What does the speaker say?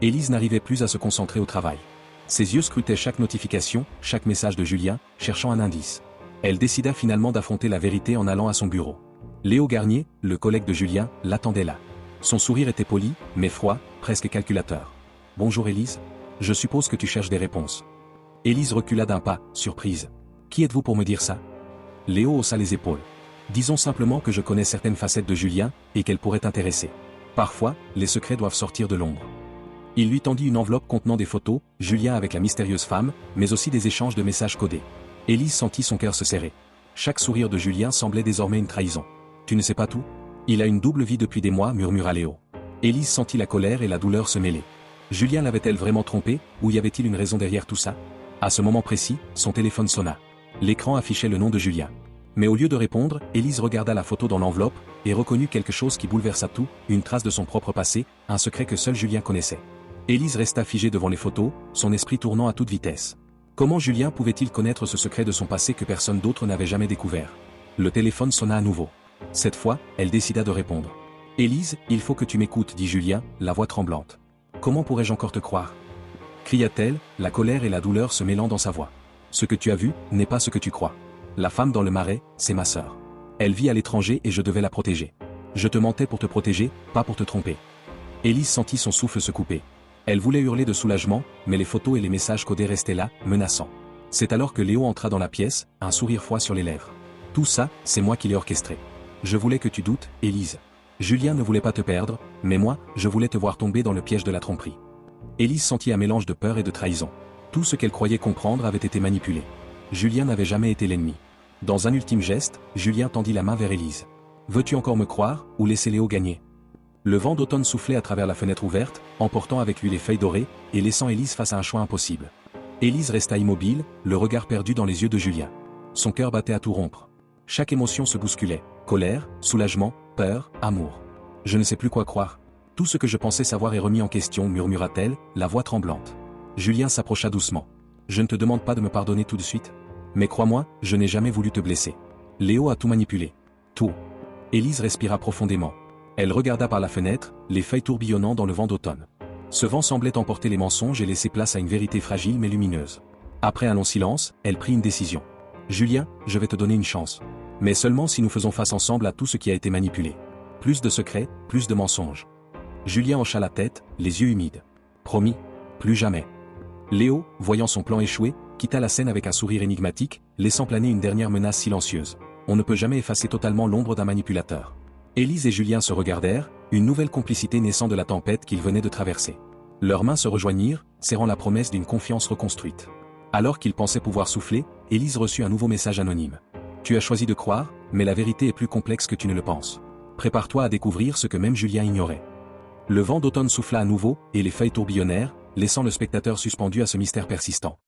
Élise n'arrivait plus à se concentrer au travail. Ses yeux scrutaient chaque notification, chaque message de Julien, cherchant un indice. Elle décida finalement d'affronter la vérité en allant à son bureau. Léo Garnier, le collègue de Julien, l'attendait là. Son sourire était poli, mais froid, presque calculateur. « Bonjour Élise. Je suppose que tu cherches des réponses. » Élise recula d'un pas, surprise. « Qui êtes-vous pour me dire ça ?» Léo haussa les épaules. « Disons simplement que je connais certaines facettes de Julien, et qu'elles pourraient t'intéresser. Parfois, les secrets doivent sortir de l'ombre. » Il lui tendit une enveloppe contenant des photos, Julien avec la mystérieuse femme, mais aussi des échanges de messages codés. Élise sentit son cœur se serrer. Chaque sourire de Julien semblait désormais une trahison. « Tu ne sais pas tout ? Il a une double vie depuis des mois, murmura Léo. Élise sentit la colère et la douleur se mêler. Julien l'avait-elle vraiment trompée, ou y avait-il une raison derrière tout ça? À ce moment précis, son téléphone sonna. L'écran affichait le nom de Julien. Mais au lieu de répondre, Élise regarda la photo dans l'enveloppe, et reconnut quelque chose qui bouleversa tout, une trace de son propre passé, un secret que seul Julien connaissait. Élise resta figée devant les photos, son esprit tournant à toute vitesse. Comment Julien pouvait-il connaître ce secret de son passé que personne d'autre n'avait jamais découvert? Le téléphone sonna à nouveau. Cette fois, elle décida de répondre. « Élise, il faut que tu m'écoutes, dit Julien, la voix tremblante. « Comment pourrais-je encore te croire ?» cria-t-elle, la colère et la douleur se mêlant dans sa voix. « Ce que tu as vu, n'est pas ce que tu crois. La femme dans le marais, c'est ma sœur. Elle vit à l'étranger et je devais la protéger. Je te mentais pour te protéger, pas pour te tromper. » Élise sentit son souffle se couper. Elle voulait hurler de soulagement, mais les photos et les messages codés restaient là, menaçants. C'est alors que Léo entra dans la pièce, un sourire froid sur les lèvres. « Tout ça, c'est moi qui l'ai orchestré. Je voulais que tu doutes, Élise. Julien ne voulait pas te perdre, mais moi, je voulais te voir tomber dans le piège de la tromperie. » Élise sentit un mélange de peur et de trahison. Tout ce qu'elle croyait comprendre avait été manipulé. Julien n'avait jamais été l'ennemi. Dans un ultime geste, Julien tendit la main vers Élise. « Veux-tu encore me croire, ou laisser Léo gagner ?» Le vent d'automne soufflait à travers la fenêtre ouverte, emportant avec lui les feuilles dorées, et laissant Élise face à un choix impossible. Élise resta immobile, le regard perdu dans les yeux de Julien. Son cœur battait à tout rompre. Chaque émotion se bousculait. Colère, soulagement, peur, amour. « Je ne sais plus quoi croire. Tout ce que je pensais savoir est remis en question, murmura-t-elle, la voix tremblante. Julien s'approcha doucement. « Je ne te demande pas de me pardonner tout de suite. Mais crois-moi, je n'ai jamais voulu te blesser. Léo a tout manipulé. Tout. » Élise respira profondément. Elle regarda par la fenêtre, les feuilles tourbillonnant dans le vent d'automne. Ce vent semblait emporter les mensonges et laisser place à une vérité fragile mais lumineuse. Après un long silence, elle prit une décision. « Julien, je vais te donner une chance. Mais seulement si nous faisons face ensemble à tout ce qui a été manipulé. Plus de secrets, plus de mensonges. » Julien hocha la tête, les yeux humides. « Promis, plus jamais. » Léo, voyant son plan échouer, quitta la scène avec un sourire énigmatique, laissant planer une dernière menace silencieuse. On ne peut jamais effacer totalement l'ombre d'un manipulateur. Élise et Julien se regardèrent, une nouvelle complicité naissant de la tempête qu'ils venaient de traverser. Leurs mains se rejoignirent, serrant la promesse d'une confiance reconstruite. Alors qu'ils pensaient pouvoir souffler, Élise reçut un nouveau message anonyme. « Tu as choisi de croire, mais la vérité est plus complexe que tu ne le penses. Prépare-toi à découvrir ce que même Julien ignorait. » Le vent d'automne souffla à nouveau, et les feuilles tourbillonnèrent, laissant le spectateur suspendu à ce mystère persistant.